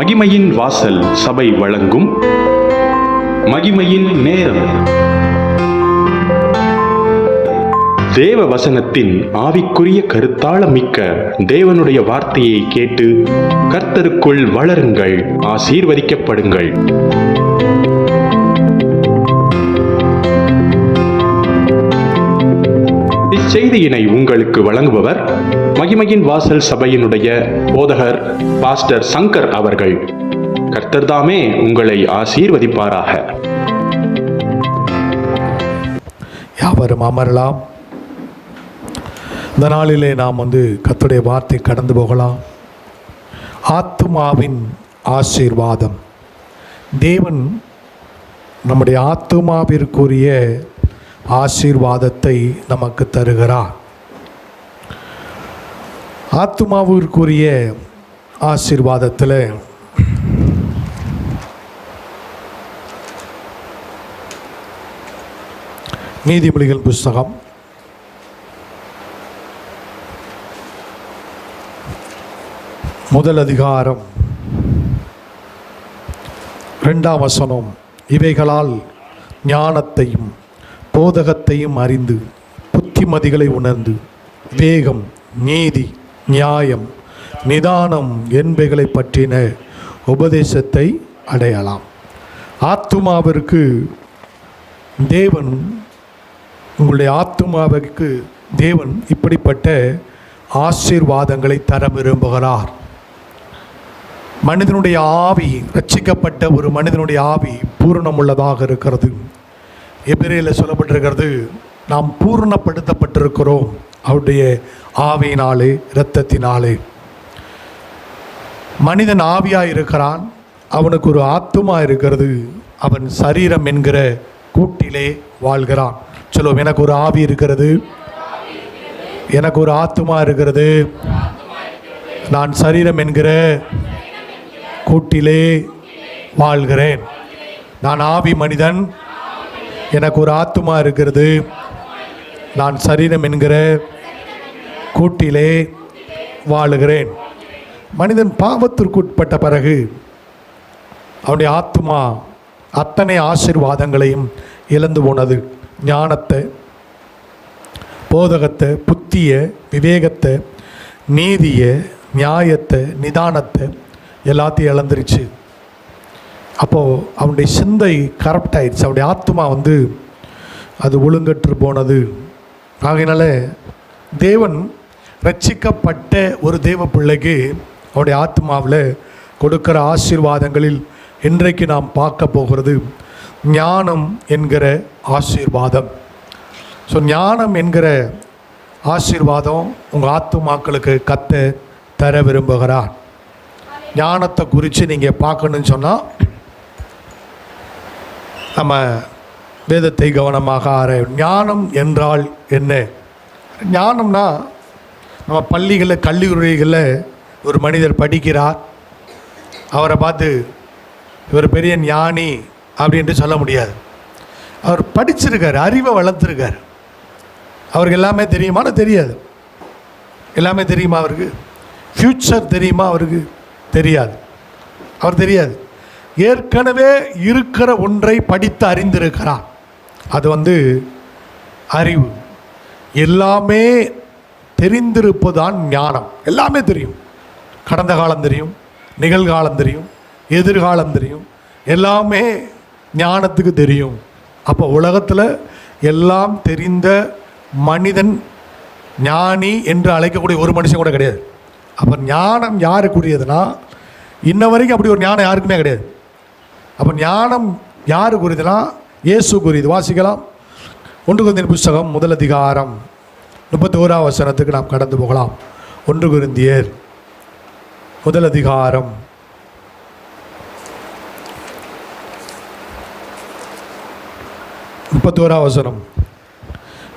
மகிமையின் வாசல் சபை வழங்கும் மகிமையின் நேரம். தேவ வசனத்தின் ஆவிக்குரிய கருத்தாளமிக்க தேவனுடைய வார்த்தையை கேட்டு கர்த்தருக்குள் வளருங்கள், ஆசீர்வதிக்கப்படுங்கள். இச்செய்தியினை உங்களுக்கு வழங்குபவர் மகிமையின் வாசல் சபையினுடைய போதகர் பாஸ்டர் சங்கர் அவர்கள். கர்த்தர்தாமே உங்களை ஆசீர்வதிப்பாராக. யாவரும் அமரலாம். இந்த நாளிலே நாம் கர்த்தருடைய வார்த்தை கடந்து போகலாம். ஆத்துமாவின் ஆசீர்வாதம். தேவன் நம்முடைய ஆத்துமாவிற்குரிய ஆசீர்வாதத்தை நமக்கு தருகிறார். ஆத்துமாவிற்குரிய ஆசீர்வாதத்தில் நீதிமொழிகள் புஸ்தகம் 1 அதிகாரம் 2 வசனம். இவைகளால் ஞானத்தையும் போதகத்தையும் அறிந்து புத்திமதிகளை உணர்ந்து வேகம், நீதி, நியாயம், நிதானம் என்பவைகளை பற்றின உபதேசத்தை அடையலாம். ஆத்துமாவிற்கு தேவன், உங்களுடைய ஆத்துமாவிற்கு தேவன் இப்படிப்பட்ட ஆசீர்வாதங்களை தர விரும்புகிறார். மனிதனுடைய ஆவி, ரட்சிக்கப்பட்ட ஒரு மனிதனுடைய ஆவி பூரணமுள்ளதாக இருக்கிறது. எபிரேயரில் சொல்லப்பட்டிருக்கிறது, நாம் பூர்ணப்படுத்தப்பட்டிருக்கிறோம் அவருடைய ஆவியினாலே, இரத்தத்தினாலே. மனிதன் ஆவியாக இருக்கிறான், அவனுக்கு ஒரு ஆத்துமா இருக்கிறது. அவன் சரீரம் என்கிற கூட்டிலே வாழ்கிறான். சொல்லுவோம், எனக்கு ஒரு ஆவி இருக்கிறது, எனக்கு ஒரு ஆத்துமா இருக்கிறது, நான் சரீரம் என்கிற கூட்டிலே வாழ்கிறேன். நான் ஆவி மனிதன், எனக்கு ஒரு ஆத்துமா இருக்கிறது, நான் சரீரம் என்கிற கூட்டிலே வாழுகிறேன். மனிதன் பாவத்திற்கு உட்பட்ட பிறகு அவனுடைய ஆத்துமா அத்தனை ஆசீர்வாதங்களையும் இழந்து போனது. ஞானத்தை, போதகத்தை, புத்தியை, விவேகத்தை, நீதியை, நியாயத்தை, நிதானத்தை எல்லாத்தையும் இழந்துருச்சு. அப்போது அவனுடைய சிந்தை கரப்ட் ஆயிடுச்சு. அவனுடைய ஆத்மா அது ஒழுங்கற்று போனது. ஆகையினால தேவன் ரட்சிக்கப்பட்ட ஒரு தேவ பிள்ளைக்கு அவனுடைய ஆத்மாவில் கொடுக்கிற ஆசீர்வாதங்களில் இன்றைக்கு நாம் பார்க்க போகிறது ஞானம் என்கிற ஆசீர்வாதம். ஸோ ஞானம் என்கிற ஆசீர்வாதம் உங்கள் ஆத்துமாக்களுக்கு கத்த தர விரும்புகிறார். ஞானத்தை குறித்து நீங்கள் பார்க்கணுன்னு சொன்னால் நம்ம வேதத்தை கவனமாக ஞானம் என்றால் என்ன? ஞானம்னா, நம்ம பள்ளிகளில், கல்லூரிகளில் ஒரு மனிதர் படிக்கிறார், அவரை பார்த்து இவர் பெரிய ஞானி அப்படின்ட்டு சொல்ல முடியாது. அவர் படிச்சிருக்கார், அறிவை வளர்த்துருக்கார். அவருக்கு எல்லாமே தெரியுமான்னு தெரியாது. எல்லாமே தெரியுமா அவருக்கு? ஃப்யூச்சர் தெரியுமா அவருக்கு? தெரியாது. அவர் தெரியாது. ஏற்கனவே இருக்கிற ஒன்றை படித்து அறிந்திருக்கிறார். அது அறிவு. எல்லாமே தெரிந்திருப்பதுதான் ஞானம். எல்லாமே தெரியும். கடந்த காலம் தெரியும், நிகழ்காலம் தெரியும், எதிர்காலம் தெரியும். எல்லாமே ஞானத்துக்கு தெரியும். அப்போ உலகத்தில் எல்லாம் தெரிந்த மனிதன் ஞானி என்று அழைக்கக்கூடிய ஒரு மனுஷன் கூட கிடையாது. அப்போ ஞானம் யாருக்குரியதுன்னா, இன்ன வரைக்கும் அப்படி ஒரு ஞானம் யாருக்குமே கிடையாது. அப்போ ஞானம் யாருக்குரியதுன்னா இயேசுக்குரியது. வாசிக்கலாம். 1 கொரிந்தியர் புஸ்தகம் 1 அதிகாரம் 31 வசனத்துக்கு நாம் கடந்து போகலாம். 1 கொரிந்தியர் 1 அதிகாரம் 31 வசனம்.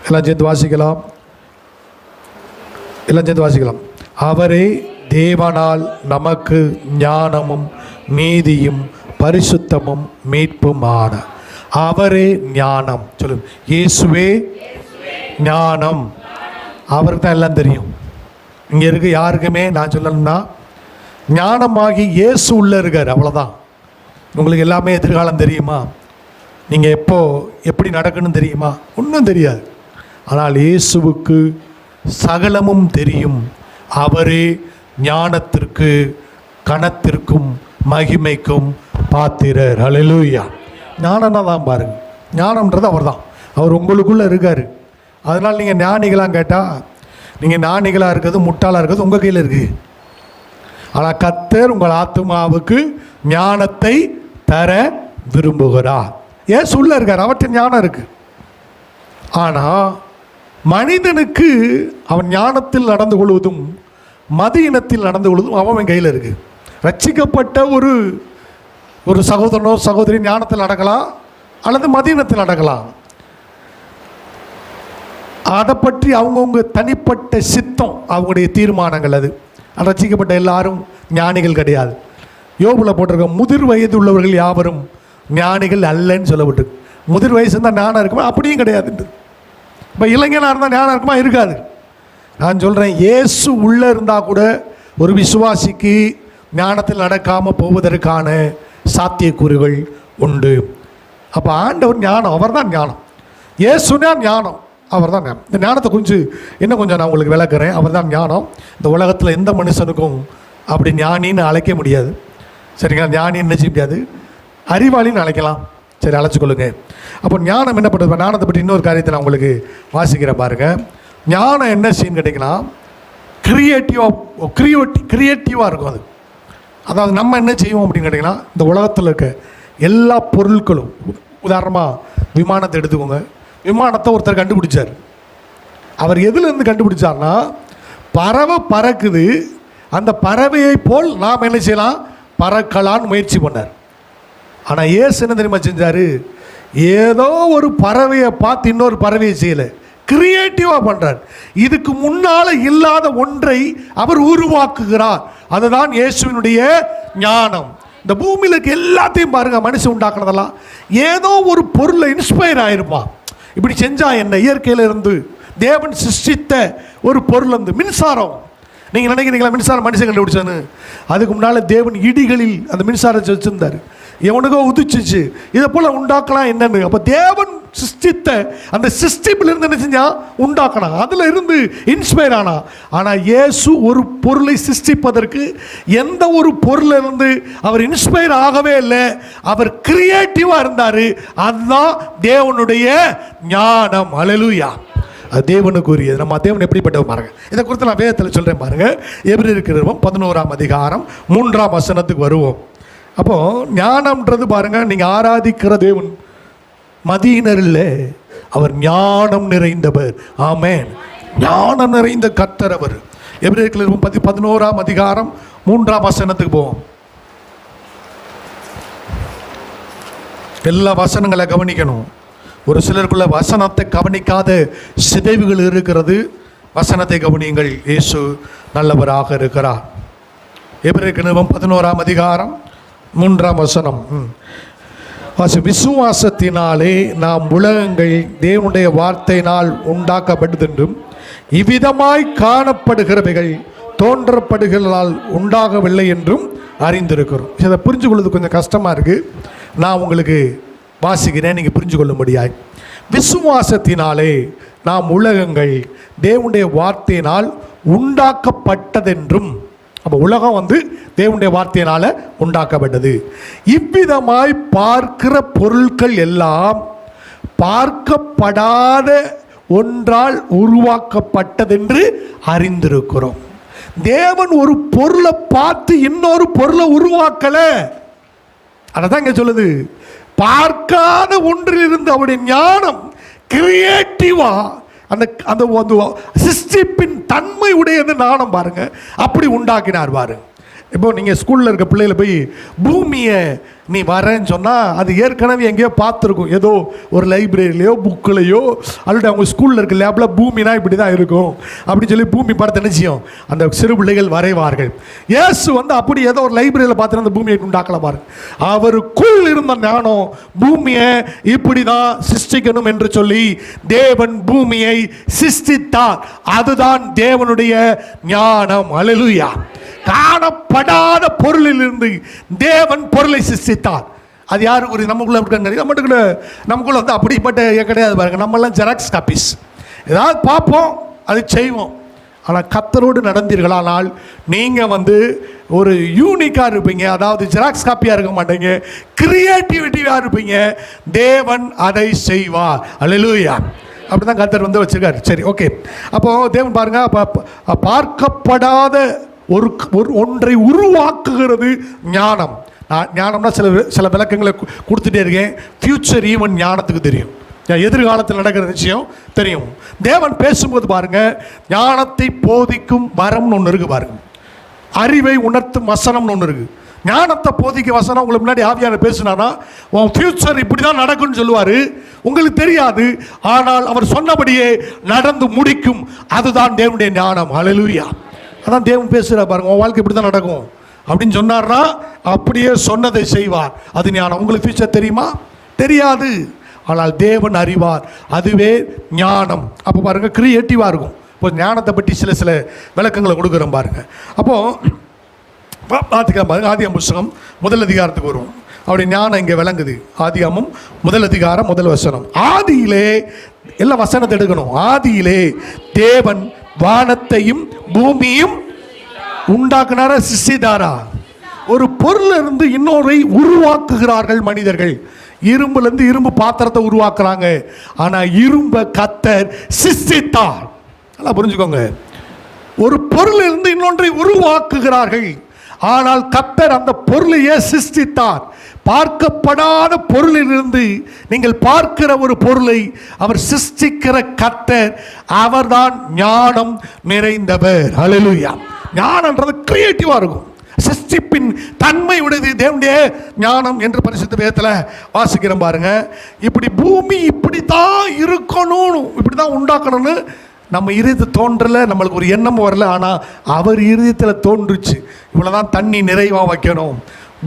எல்லாம் சேர்ந்து வாசிக்கலாம். அவரே தேவனால் நமக்கு ஞானமும் நீதியும் பரிசுத்தமும் மீட்புமான அவரே ஞானம். சொல்லு, இயேசுவே ஞானம். அவருக்கு தான் எல்லாம் தெரியும். இங்கே இருக்க யாருக்குமே நான் சொல்லணும்னா ஞானமாகி இயேசு உள்ளே இருக்கார், அவ்வளோதான். உங்களுக்கு எல்லாமே எதிர்காலம் தெரியுமா? நீங்கள் எப்படி நடக்கணும்னு தெரியுமா? ஒன்றும் தெரியாது. ஆனால் இயேசுவுக்கு சகலமும் தெரியும். அவரே ஞானத்திற்கு, கனத்திற்கும், மகிமைக்கும் பாத்திரர். ஹல்லேலூயா. ஞானம்னா தான் பாருங்க, ஞானம்ன்றது அவர் தான். அவர் உங்களுக்குள்ளே இருக்கார். அதனால் நீங்கள் ஞானிகளாக கேட்டால், நீங்கள் ஞானிகளாக இருக்கிறது முட்டாளாக இருக்கிறது உங்கள் கையில் இருக்குது. ஆனால் கர்த்தர் உங்கள் ஆத்துமாவுக்கு ஞானத்தை தர விரும்புகிறார். ஏன் சொல்ல இருக்கார், அவற்றை ஞானம் இருக்குது. ஆனால் மனிதனுக்கு அவன் ஞானத்தில் நடந்து கொள்வதும் மதியினத்தில் நடந்து கொள்வதும் அவன் கையில் இருக்குது. ரட்சிக்கப்பட்ட ஒரு சகோதரனோ சகோதரி ஞானத்தில் நடக்கலாம் அல்லது மதியினத்தில் நடக்கலாம். அதை பற்றி அவங்கவுங்க தனிப்பட்ட சித்தம், அவங்களுடைய தீர்மானங்கள். அது ரட்சிக்கப்பட்ட எல்லாரும் ஞானிகள் கிடையாது. யோபுல போட்டிருக்க முதிர் வயது உள்ளவர்கள் யாவரும் ஞானிகள் அல்லன்னு சொல்லப்பட்டிருக்கு. முதிர் வயசு இருந்தால் ஞானம் இருக்குமா? அப்படியும் கிடையாது. இப்போ இளைஞனாக இருந்தால் ஞானம் இருக்குமா? இருக்காது. நான் சொல்கிறேன், இயேசு உள்ளே இருந்தால் கூட ஒரு விசுவாசிக்கு ஞானத்தில் நடக்காமல் போவதற்கான சாத்தியக்கூறுகள் உண்டு. அப்போ ஆண்டவர் ஞானம், அவர் தான் ஞானம். இயேசுனா ஞானம், அவர் தான் ஞானம். இந்த ஞானத்தை இன்னும் கொஞ்சம் நான் உங்களுக்கு விளக்குறேன். அவர் தான் ஞானம். இந்த உலகத்தில் எந்த மனுஷனுக்கும் அப்படி ஞானின்னு அழைக்க முடியாது. சரிங்களா? ஞானின்னு நினைச்ச முடியாது, அறிவாளின்னு அழைக்கலாம். சரி, அழைச்சிக்கொள்ளுங்க. அப்போ ஞானம் என்ன பண்ணுறது? ஞானத்தை பற்றி இன்னொரு காரியத்தை நான் உங்களுக்கு வாசிக்கிறேன் பாருங்கள். ஞானம் என்ன செய்யன்னு கேட்டிங்கன்னா, கிரியேட்டிவாக இருக்கும். அதாவது நம்ம என்ன செய்வோம் அப்படின்னு கேட்டிங்கன்னா, இந்த உலகத்தில் இருக்க எல்லா பொருட்களும், உதாரணமாக விமானத்தை எடுத்துக்கோங்க. விமானத்தை ஒருத்தர் கண்டுபிடிச்சார். அவர் எதுலேருந்து கண்டுபிடிச்சார்னா, பறவை பறக்குது, அந்த பறவையை போல் நாம் என்ன செய்யலாம், பறக்கலான்னு முயற்சி பண்ணார். ஆனால் இயேசு என்ன தெரியுமா செஞ்சார்? ஏதோ ஒரு பறவையை பார்த்து இன்னொரு பறவையை செய்யலை, கிரியேட்டிவாக பண்ணுறார். இதுக்கு முன்னால் இல்லாத ஒன்றை அவர் உருவாக்குகிறார். அதுதான் இயேசுவினுடைய ஞானம். இந்த பூமியில் இருக்க எல்லாத்தையும் பாருங்கள், மனுஷன் உண்டாக்குனதெல்லாம் ஏதோ ஒரு பொருளை இன்ஸ்பயர் ஆகிருப்பான். இப்படி செஞ்சால் என்ன? இயற்கையில் இருந்து தேவன் சிருஷ்டித்த ஒரு பொருள் வந்து மின்சாரம். நீங்கள் நினைக்கிறீங்களா மின்சாரம் மனுஷன் கண்டுபிடிச்சான்னு? அதுக்கு முன்னால் தேவன் இடிகளில் அந்த மின்சாரத்தை வச்சுருந்தார். எவனுக்கோ உதிச்சிச்சு, இதை போல் உண்டாக்கலாம் என்னன்னு. அப்போ தேவன் சிருஷ்டித்த அந்த சிஸ்டிப்பிலிருந்து என்ன செஞ்சா உண்டாக்கணும், அதில் இருந்து இன்ஸ்பயர் ஆனா. ஆனால் இயேசு ஒரு பொருளை சிருஷ்டிப்பதற்கு எந்த ஒரு பொருளிலிருந்து அவர் இன்ஸ்பயர் ஆகவே இல்லை, அவர் கிரியேட்டிவாக இருந்தார். அதுதான் தேவனுடைய ஞானம். ஹல்லேலூயா. அது தேவனுக்குரியது. நம்ம தேவன் எப்படிப்பட்டவர் பாருங்க. இதை குறித்து நான் வேதத்தில் சொல்கிறேன் பாருங்க. எபிரேயருக்கு நிருபம் 11ஆம் அதிகாரம் 3ஆம் வசனத்துக்கு வருவோம். அப்போது ஞானம்ன்றது பாருங்கள், நீங்கள் ஆராதிக்கிற தேவன் மதியினர் இல்லை, அவர் ஞானம் நிறைந்தவர். ஆமென். ஞானம் நிறைந்த கர்த்தர் அவர். எபிரேயருக்கு நிருபம் 11ஆம் அதிகாரம் 3ஆம் வசனத்துக்கு போவோம். எல்லா வசனங்களை கவனிக்கணும். ஒரு சிலருக்குள்ள வசனத்தை கவனிக்காத சிதைவுகள் இருக்கிறது. வசனத்தை கவனியுங்கள். இயேசு நல்லவராக இருக்கிறார். எபிரேயருக்கு நிருபம் 11ஆம் அதிகாரம் 3ஆம் வசனம். விசுவாசத்தினாலே நாம் உலகங்கள் தேவனுடைய வார்த்தையினால் உண்டாக்கப்பட்டதென்றும் இவ்விதமாய் காணப்படுகிறவைகள் தோன்றப்படுகளால் உண்டாகவில்லை என்றும் அறிந்திருக்கிறோம். இதை புரிஞ்சு கொள்வது கொஞ்சம் கஷ்டமாக இருக்குது. நான் உங்களுக்கு வாசிக்கிறேன், நீங்கள் புரிஞ்சு கொள்ள முடியாது. விசுவாசத்தினாலே நாம் உலகங்கள் தேவனுடைய வார்த்தையினால் உண்டாக்கப்பட்டதென்றும், அப்போ உலகம் வந்து தேவனுடைய வார்த்தையினால் உண்டாக்கப்பட்டது. இவ்விதமாய் பார்க்கிற பொருட்கள் எல்லாம் பார்க்கப்படாத ஒன்றால் உருவாக்கப்பட்டதென்று அறிந்திருக்கிறோம். தேவன் ஒரு பொருளை பார்த்து இன்னொரு பொருளை உருவாக்கலை. அதை தான் இங்கே சொல்லுது. பார்க்காத ஒன்றிலிருந்து அவருடைய ஞானம் கிரியேட்டிவா அந்த சிஸ்டிப்பின் தன்மை உடையது ஞானம் பாருங்க, அப்படி உண்டாக்கினார் பாருங்க. இப்போ நீங்கள் ஸ்கூலில் இருக்க பிள்ளைகளை போய் பூமியை நீ வரேன்னு சொன்னால் அது ஏற்கனவே எங்கேயோ பார்த்துருக்கும். ஏதோ ஒரு லைப்ரரியிலையோ புக்கிலையோ அல்லது அவங்க ஸ்கூலில் இருக்க லேபில் பூமினா இப்படி தான் இருக்கும் அப்படின்னு சொல்லி பூமி படத்தை நிச்சயம் அந்த சிறு பிள்ளைகள் வரைவார்கள். இயேசு வந்து அப்படி ஏதோ ஒரு லைப்ரரியில் பார்த்து அந்த பூமியை உண்டாக்கல பாருங்க. அவருக்குள் இருந்த ஞானம் பூமியை இப்படி தான் சிருஷ்டிக்கணும் என்று சொல்லி தேவன் பூமியை சிருஷ்டித்தார். அதுதான் தேவனுடைய ஞானம். ஹல்லேலூயா. காணப்படாத பொருளிலிருந்து தேவன் பொருளை சிருஷ்டித்தார். அது யாருக்கு நமக்குள்ள நமக்குள்ள வந்து அப்படிப்பட்ட கிடையாது பாருங்க. நம்மெல்லாம் ஜெராக்ஸ் காப்பீஸ். ஏதாவது பார்ப்போம், அது செய்வோம். ஆனால் கர்த்தரோடு நடந்தீர்களானால் நீங்கள் வந்து ஒரு யூனிக்காக இருப்பீங்க. அதாவது ஜெராக்ஸ் காப்பியாக இருக்க மாட்டீங்க, கிரியேட்டிவிட்டியாக இருப்பீங்க. தேவன் அதை செய்வார். அல்லேலூயா. அப்படி தான் கர்த்தர் வந்து வச்சிருக்காரு. சரி, ஓகே. அப்போது தேவன் பாருங்க, பார்க்கப்படாத ஒன்றை உருவாக்குகிறது ஞானம். ஞானம்னா சில விளக்கங்களை கொடுத்துட்டே இருக்கேன். ஃபியூச்சர் ஈவன் ஞானத்துக்கு தெரியும், எதிர்காலத்தில் நடக்கிற விஷயம் தெரியும். தேவன் பேசும்போது பாருங்க, ஞானத்தை போதிக்கும் வரம்னு ஒன்று இருக்கு பாருங்க, அறிவை உணர்த்தும் வசனம்னு ஒன்று இருக்கு. ஞானத்தை போதிக்க வசனம் உங்களுக்கு முன்னாடி ஆவியானவர் பேசினானா உன் ஃபியூச்சர் இப்படி தான் நடக்கும்னு சொல்லுவார். உங்களுக்கு தெரியாது, ஆனால் அவர் சொன்னபடியே நடந்து முடிக்கும். அதுதான் தேவனுடைய ஞானம். ஹல்லேலூயா. அதான் தேவன் பேசுகிறார் பாருங்க, உன் வாழ்க்கை இப்படி தான் நடக்கும் அப்படின்னு சொன்னார்னா அப்படியே சொன்னதை செய்வார். அது ஞானம். உங்களுக்கு ஃபியூச்சர் தெரியுமா? தெரியாது, ஆனால் தேவன் அறிவார். அதுவே ஞானம். அப்போ பாருங்கள், கிரியேட்டிவாக இருக்கும். இப்போ ஞானத்தை பற்றி சில விளக்கங்களை கொடுக்குறோம் பாருங்க. அப்போது பார்த்துக்கலாம் பாருங்க. ஆதியாகமம் புத்தகம் முதல் அதிகாரத்துக்கு வருவோம். அப்படி ஞானம் இங்கே விளங்குது. ஆதியாகமம் முதல் அதிகாரம் முதல் வசனம். ஆதியிலே, எல்லா வசனத்தை எடுக்கணும். ஆதியிலே தேவன் வானத்தையும் பூமியும் உண்டாக்குனாரா சிருஷ்டித்தாரா? ஒரு பொருளிலிருந்து இன்னொரை உருவாக்குகிறார்கள் மனிதர்கள். இரும்புலேருந்து இரும்பு பாத்திரத்தை உருவாக்குறாங்க, ஆனால் இரும்பை கர்த்தர் சிருஷ்டித்தார். நல்லா புரிஞ்சுக்கோங்க. ஒரு பொருளிலிருந்து இன்னொன்றை உருவாக்குகிறார்கள், ஆனால் கர்த்தர் அந்த பொருளையே சிருஷ்டித்தார். பார்க்கப்படாத பொருளிலிருந்து நீங்கள் பார்க்கிற ஒரு பொருளை அவர் சிருஷ்டிக்கிற கர்த்தர், அவர்தான் ஞானம் நிறைந்தவர். ஹல்லேலூயா. ஞானம்ன்றது கிரியேட்டிவாக இருக்கும். சிருஷ்டிப்பின் தன்மை உடையது தேவனுடைய ஞானம் என்று பரிசுத்த வேதத்தில் வாசிக்கிறோம் பாருங்க. இப்படி பூமி இப்படி தான் இருக்கணும், இப்படி தான் உண்டாக்கணும்னு நம்ம இருதயத்தை தோன்றலை, நம்மளுக்கு ஒரு எண்ணம் வரல. ஆனால் அவர் இருதயத்தில் தோன்றுச்சு, இவ்வளோதான் தண்ணி நிறைவாக வைக்கணும்,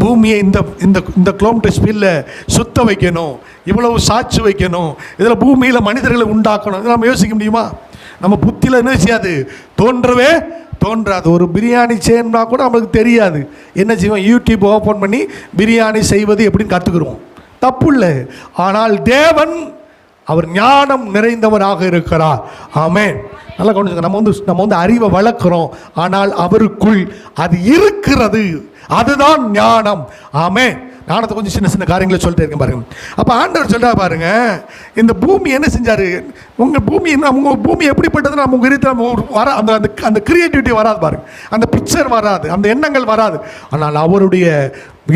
பூமியை இந்த கிலோமீட்டர் ஸ்பீடில் சுத்த வைக்கணும், இவ்வளவு சாட்சி வைக்கணும், இதில் பூமியில் மனிதர்களை உண்டாக்கணும். இதை நம்ம யோசிக்க முடியுமா? நம்ம புத்தியில் என்ன செய்யாது, தோன்றவே தோன்றாது. ஒரு பிரியாணி செய்யணும்னா கூட நம்மளுக்கு தெரியாது. என்ன செய்வோம்? யூடியூப் ஓப்பன் பண்ணி பிரியாணி செய்வது எப்படின்னு கற்றுக்குருவோம். தப்பு இல்லை. ஆனால் தேவன் அவர் ஞானம் நிறைந்தவராக இருக்கிறார். ஆமென். நல்லா கவனிச்சுங்க. நம்ம வந்து அறிவை வளர்க்குறோம், ஆனால் அவருக்குள் அது இருக்கிறது. அதுதான் ஞானம். ஆமென். ஞானத்தை கொஞ்சம் சின்ன காரியங்களை சொல்லிட்டு இருக்கேன் பாருங்க. அப்போ ஆண்டவர் சொல்றா பாருங்க, இந்த பூமி என்ன செஞ்சாரு? உங்கள் பூமி எப்படிப்பட்டதுன்னு நம்ம உங்கள் இருத்தில் வர அந்த கிரியேட்டிவிட்டி வராது பாருங்க, அந்த பிக்சர் வராது, அந்த எண்ணங்கள் வராது. ஆனால் அவருடைய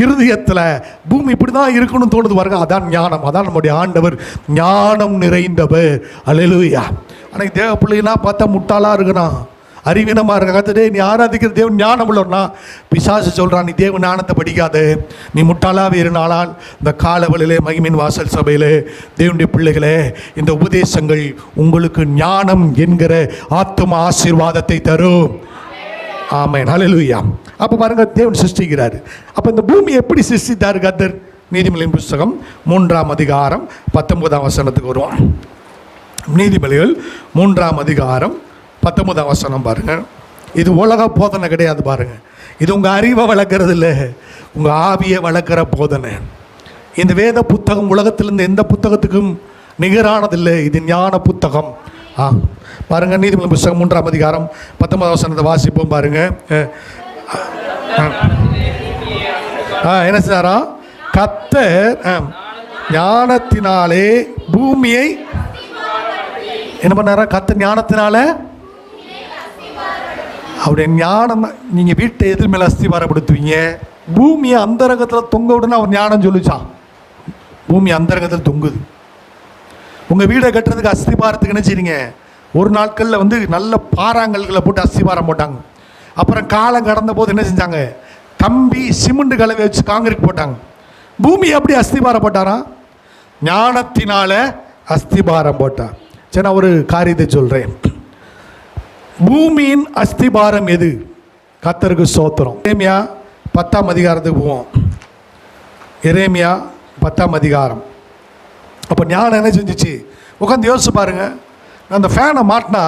இருதயத்தில் பூமி இப்படி தான் இருக்கணும்னு தோணுது பாருங்க. அதான் ஞானம். அதான் நம்முடைய ஆண்டவர் ஞானம் நிறைந்தவர். அல்லேலூயா. ஆனால் தேவ பிள்ளைனா பார்த்தா முட்டாளாக இருக்கிறான், அறிவீனமாக இருக்க. கத்தடே, நீ ஆராதிக்கிற தேவன் ஞானம் உள்ளவர்னா பிசாசு சொல்கிறான், நீ தேவன் ஞானத்தை படிக்காத, நீ முட்டாளாவே இருந்தால். இந்த காலவழியிலே மகிமின் வாசல் சபையிலே தேவனுடைய பிள்ளைகளே, இந்த உபதேசங்கள் உங்களுக்கு ஞானம் என்கிற ஆத்தும ஆசீர்வாதத்தை தரும். ஆமென். ஹல்லேலூயா. அப்போ பாருங்க, தேவன் சிருஷ்டிக்கிறார். அப்போ இந்த பூமி எப்படி சிருஷ்டித்தார் கர்த்தர்? நீதிமொழியின் புத்தகம் 3ஆம் அதிகாரம் 19ஆம் வசனத்துக்கு வருவோம். நீதிமொழிகள் 3ஆம் அதிகாரம் 19ஆம் வசனம் பாருங்க. இது உலக போதனை கிடையாது பாருங்க. இது உங்கள் அறிவை வளர்க்குறது இல்லை, உங்கள் ஆவியை வளர்க்குற போதனை. இந்த வேத புத்தகம் உலகத்திலிருந்து எந்த புத்தகத்துக்கும் நிகரானதில்லை. இது ஞான புத்தகம். பாருங்க, நீதிமொழி புத்தகம் 3ஆம் அதிகாரம் 19ஆம் வசனத்தை வாசிப்போம் பாருங்க. என்ன செய்றாரா? கர்த்தர் ஞானத்தினாலே பூமியை என்ன பண்ணாரா? கர்த்தர் ஞானத்தினால, அவருடைய ஞானம். நீங்கள் வீட்டை எதிர் மேலே அஸ்திவாரப்படுத்துவீங்க, பூமியை அந்தரங்கத்தில் தொங்க விடுன்னு அவர் ஞானம் சொல்லிச்சான். பூமி அந்தரங்கத்தில் தொங்குது. உங்கள் வீடை கட்டுறதுக்கு அஸ்திபாரத்துக்கு என்ன செய்றீங்க? ஒரு நாட்களில் வந்து நல்ல பாறாங்கல்களை போட்டு அஸ்திபாரம் போட்டாங்க. அப்புறம் காலம் கடந்த போது என்ன செஞ்சாங்க? கம்பி சிமெண்ட் கலவை வச்சு காங்கிரீட் போட்டாங்க. பூமி எப்படி அஸ்திபாரம் போட்டாராம்? ஞானத்தினால அஸ்திபாரம் போட்டான். சரி, நான் ஒரு காரியத்தை சொல்கிறேன். பூமியின் அஸ்திபாரம் எது? கர்த்தருக்கு ஸ்தோத்திரம். எரேமியா 10ஆம் அதிகாரத்துக்கு போவோம். எரேமியா 10ஆம் அதிகாரம். அப்போ ஞானம் என்ன செஞ்சிச்சு? உட்காந்து யோசிச்சு பாருங்க. அந்த ஃபேனை மாட்டினா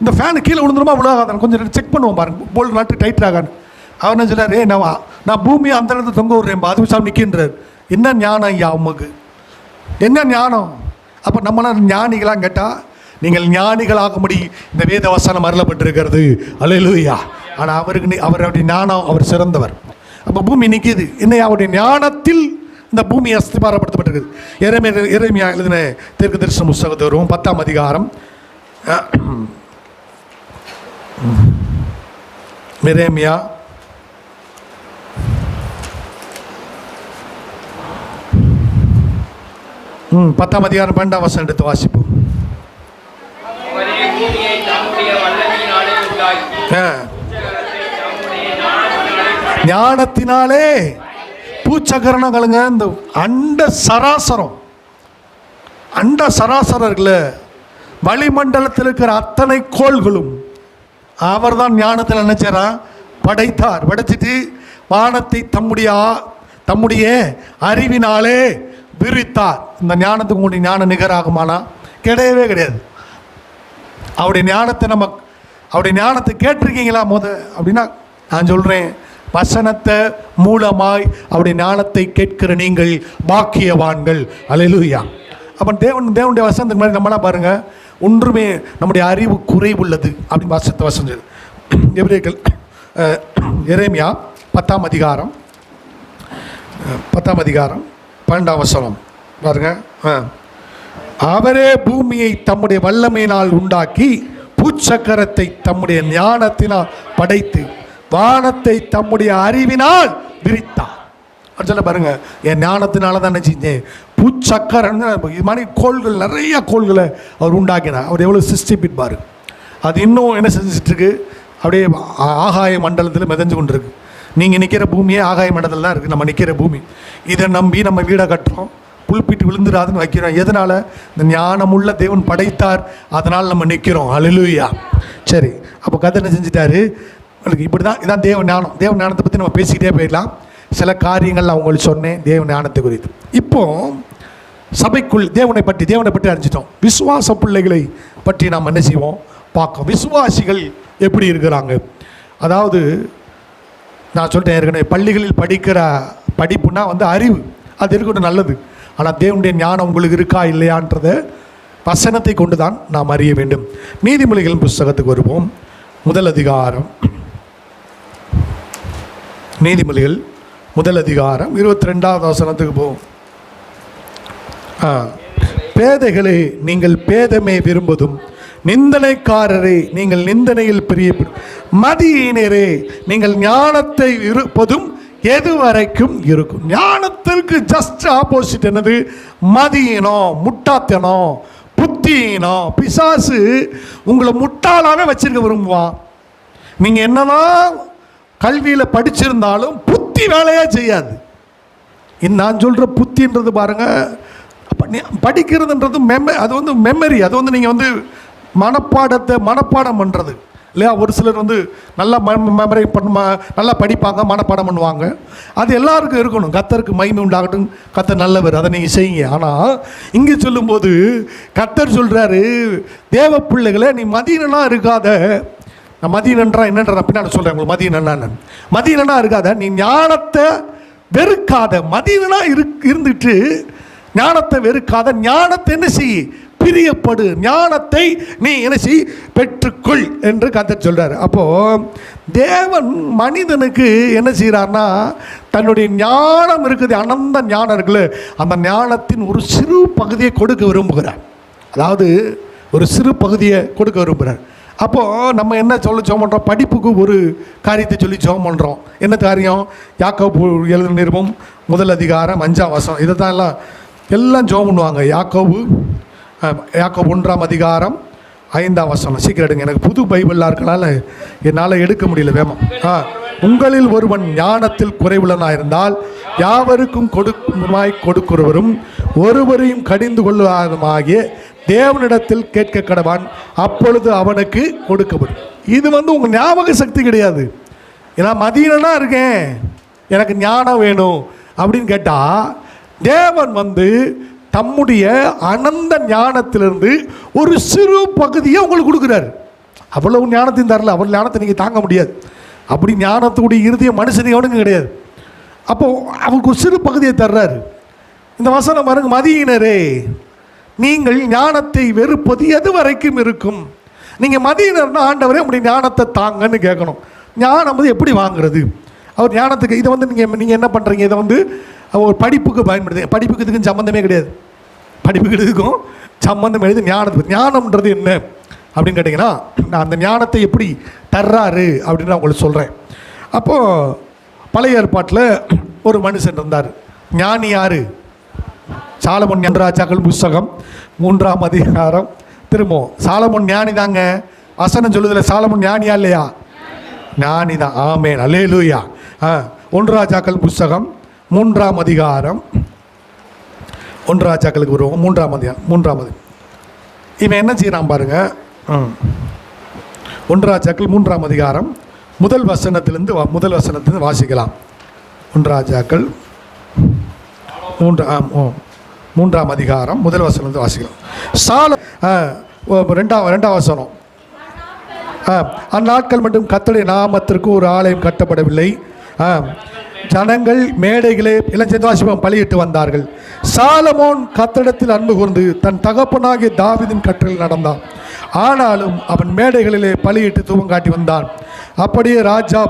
இந்த ஃபேனு கீழே விழுந்துருமா விழுகாதான் கொஞ்சம் செக் பண்ணுவோம் பாருங்க. போல்டு நாட்டு டைட் ஆகான்னு அவர் என்ன சொல்றாரு, நான் பூமியை அந்த இடத்துல தொங்க விடுறேன், அது சாமி நிற்கின்றார். என்ன ஞானம் ஐயா உமக்கு, என்ன ஞானம்? அப்போ நம்மளாம் ஞானிகளாக கேட்டால், நீங்கள் ஞானிகளாகும்படி இந்த வேத வசனம் அருளப்பட்டிருக்கிறது. அல்லேலூயா. ஆனால் அவருடைய ஞானம், அவர் சிறந்தவர். அப்போ பூமி நிற்கிது, என்ன அவருடைய ஞானத்தில் இந்த பூமி அஸ்திபாரப்படுத்தப்பட்டிருக்குது. எரேமியா எழுதின தீர்க்கதரிசன புத்தகத்தை வருவோம், 10ஆம் அதிகாரம். எரேமியா 10ஆம் அதிகாரம் 12ஆம் வசனம் எடுத்து வாசிப்போம். ஞானத்தினாலே பூச்சக்கரணங்களுங்க, இந்த அண்ட சராசரம் இருக்குல்ல, வளிமண்டலத்தில் இருக்கிற அத்தனை கோள்களும் அவர் தான் ஞானத்தில் நினைச்சாரா படைத்தார். படைச்சிட்டு வானத்தை தம்முடைய அறிவினாலே விரித்தார். இந்த ஞானத்துக்கு உங்களுடைய ஞானம் நிகராகுமானா? கிடையவே கிடையாது. அவருடைய ஞானத்தை கேட்டிருக்கீங்களா அப்படின்னா நான் சொல்கிறேன், வசனத்தை மூலமாய் அவருடைய ஞானத்தை கேட்கிற நீங்கள் பாக்கியவான்கள். அல்லேலூயா. அப்போ தேவனுடைய வசனத்துக்கு முன்னாடி நம்மளாம் பாருங்கள், ஒன்றுமே நம்முடைய அறிவு குறைவுள்ளது அப்படின்னு வசனம். எபிரேயர்கள் எரேமியா 10ஆம் அதிகாரம் 12ஆம் வசனம் பாருங்க. அவரே பூமியை தம்முடைய வல்லமையினால் உண்டாக்கி பூச்சக்கரத்தை தம்முடைய ஞானத்தினால் படைத்து வானத்தை தம்முடைய அறிவினால் விரித்தார். சொல்ல பாருங்க, என் ஞானத்தினால தான் நினைச்சேன். பூச்சக்கரம் இது மாதிரி கோள்கள், நிறைய கோள்களை அவர் உண்டாக்கினார். அவர் எவ்வளோ சிஸ்டிபிட் பாரு. அது இன்னும் என்ன செஞ்சுட்டு இருக்கு, அப்படியே ஆகாய மண்டலத்தில் மிதஞ்சு கொண்டு இருக்கு. நீங்கள் நிற்கிற பூமியே ஆகாய மண்டலத்தில் தான் இருக்குது. நம்ம நிற்கிற பூமி, இதை நம்பி நம்ம வீடை கட்டுறோம், புல்பிட்டு விழுந்துடாதுன்னு வைக்கிறோம். எதனால்? இந்த ஞானமுள்ள தேவன் படைத்தார், அதனால் நம்ம நிற்கிறோம். அல்லேலூயா. சரி, அப்போ கதை என்ன செஞ்சிட்டாரு, இப்படி தான், இதான் தேவ ஞானம். தேவ ஞானத்தை பற்றி நம்ம பேசிக்கிட்டே போயிடலாம். சில காரியங்கள் நான் உங்களுக்கு சொன்னேன் தேவ ஞானத்தை குறித்து. இப்போ சபைக்குள் தேவனை பற்றி அறிஞ்சிட்டோம். விசுவாச பிள்ளைகளை பற்றி நாம் என்ன செய்வோம் பார்க்கோம். விசுவாசிகள் எப்படி இருக்கிறாங்க? அதாவது நான் சொல்லிட்டேன் ஏற்கனவே, பள்ளிகளில் படிக்கிற படிப்புனா அறிவு, அது இருக்கட்டும், நல்லது. ஆனால் தேவனுடைய ஞானம் உங்களுக்கு இருக்கா இல்லையான்றத வசனத்தை கொண்டு தான் நாம் அறிய வேண்டும். நீதிமொழிகளின் புஸ்தகத்துக்கு வருவோம். முதல் அதிகாரம், நீதிமொழிகள் முதல் அதிகாரம் 22ஆவது வசனத்துக்கு போவோம். பேதைகளே நீங்கள் பேதமே விரும்புவதும், நிந்தனைக்காரரே நீங்கள் நிந்தனையில் பிரியப்படும், மதியினரே நீங்கள் ஞானத்தை இருப்பதும் எது வரைக்கும் இருக்கும்? ஞானத்திற்கு ஜஸ்ட் ஆப்போசிட் என்னது? மதியினம், முட்டாத்தனம், புத்தியினம். பிசாசு உங்களை முட்டாளாவே வச்சிருக்க விரும்புவான். நீங்கள் என்னதான் கல்வியில் படிச்சிருந்தாலும் புத்தி வேலையாக செய்யாது. நான் சொல்கிற புத்தின்றது பாருங்கள், படிக்கிறதுன்றது அது மெமரி. அது நீங்கள் மனப்பாடம் பண்ணுறது இல்லையா? ஒரு சிலர் நல்லா மெமரி நல்லா படிப்பாங்க, மனப்பாடம் பண்ணுவாங்க. அது எல்லாருக்கும் இருக்கணும். கர்த்தருக்கு மகிமை உண்டாகட்டும், கர்த்தர் நல்லவர், அதை நீங்கள் செய்யுங்க. ஆனால் இங்கே சொல்லும்போது கர்த்தர் சொல்கிறாரு, தேவ பிள்ளைகளை நீ மதியனா இருக்காத. நான் மதியனன்றா என்னன்ற பின்னாடி சொல்கிறேன் உங்களுக்கு. மதியனா இருக்காத, நீ ஞானத்தை வெறுக்காத. மதியனா இருந்துட்டு ஞானத்தை வெறுக்காத, ஞானத்தை என்ன செய், பிரியப்படு, ஞானத்தை நீ என்ன செய், பெற்றுக்கொள் என்று கர்த்தர் சொல்றார். அப்போ தேவன் மனிதனுக்கு என்ன செய்கிறார்னா, தன்னுடைய ஞானம் இருக்குது, அனந்த ஞானம் இருக்குல்ல, அந்த ஞானத்தின் ஒரு சிறு பகுதியை கொடுக்க விரும்புகிறார். அதாவது ஒரு சிறு பகுதியை கொடுக்க விரும்புகிறார். அப்போது நம்ம என்ன ஜெபம் பண்ணுறோம்? படிப்புக்கு ஒரு காரியத்தை சொல்லி ஜெபம் பண்ணுறோம். என்ன காரியம்? யாக்கோபு எழுதின நிருபம் முதல் அதிகாரம் 5ஆம் வசனம். இதை தான் எல்லாம் ஜெபம் பண்ணுவாங்க. யாக்கோபு 1ஆம் அதிகாரம் 5ஆம் வசனம். சீக்கிரம் எடுங்க, எனக்கு புது பைபிளாக இருக்கனால என்னால் எடுக்க முடியல வேகம். உங்களில் ஒருவன் ஞானத்தில் குறைவுள்ளனாக இருந்தால் யாவருக்கும் கொடுக்கிறவரும் ஒருவரையும் கடிந்து கொள்ளாதமாகிய தேவனிடத்தில் கேட்க கடவான், அப்பொழுது அவனுக்கு கொடுக்கப்படும். இது உங்கள் ஞாபக சக்தி கிடையாது. ஏன்னா மதியனா இருக்கேன், எனக்கு ஞானம் வேணும் அப்படின்னு கேட்டால் தேவன் தம்முடைய அனந்த ஞானத்திலிருந்து ஒரு சிறு பகுதியை உங்களுக்கு கொடுக்குறாரு. அவ்வளவு ஞானத்தையும் தரல. அவ்வளோ ஞானத்தை நீங்கள் தாங்க முடியாது. அப்படி ஞானத்துடைய இருதயம் மனுஷனுக்கு எவனுக்கும் கிடையாது. அப்போது அவருக்கு ஒரு சிறு பகுதியை தர்றாரு. இந்த வசனம் பாருங்க, மதியினரே நீங்கள் ஞானத்தை வெறுப்பது எது வரைக்கும் இருக்கும்? நீங்கள் மதியினர்னா ஆண்டவரே அப்படி ஞானத்தை தாங்கன்னு கேட்கணும். ஞானம் வந்து எப்படி வாங்குறது? அவர் ஞானத்துக்கு இதை வந்து நீங்கள் என்ன பண்ணுறீங்க, இதை வந்து ஒரு படிப்புக்கு பயன்படுது. படிப்புக்கு இதுக்கும் சம்மந்தமே கிடையாது. படிப்புக்கு இதுக்கும் சம்மந்தம் எழுது. ஞானம்ன்றது என்ன அப்படின்னு கேட்டிங்கன்னா, நான் அந்த ஞானத்தை எப்படி தர்றாரு அப்படின்னு நான் உங்களுக்கு சொல்கிறேன். அப்போது பழைய ஏற்பாட்டில் ஒரு மனுஷன் இருந்தார். ஞானி யார்? சாலமோன். ராஜாக்கள் புஸ்தகம் 3ஆம் அதிகாரம். திரும்பவும் சாலமோன் ஞானி தாங்க. வசனம் சொல்லுதில்ல, சாலமோன் ஞானியா இல்லையா? ஞானி தான். ஆமென், அல்லேலூயா. 1 ராஜாக்கள் புஸ்தகம் 3ஆம் அதிகாரம். 1 ராஜாக்களுக்கு வருவோம். 3ஆம் அதிகாரம். இவன் என்ன செய்யறான் பாருங்க. 1 ராஜாக்கள் 3ஆம் அதிகாரம் முதல் வசனத்திலிருந்து வாசிக்கலாம். 1 ராஜாக்கள் 3ஆம் அதிகாரம் முதல் வசனத்திலிருந்து வாசிக்கலாம். ரெண்டாம் வசனம். அந்நாட்கள் மட்டும் கர்த்தருடைய நாமத்திற்கு ஒரு ஆலயம் கட்டப்படவில்லை. ஜனங்கள் மேடைகளே இளஞ்செய்து வாசிப்போம் பலியிட்டு வந்தார்கள். சாலமோன் கர்த்தரிடத்தில் அன்பு கூர்ந்து தன் தகப்பனாகிய தாவீதின் கட்டளையில் நடந்தான். ஆனாலும் அவன் மேடைகளிலே பலியிட்டு தூபம் காட்டி வந்தான். அப்படியே ராஜா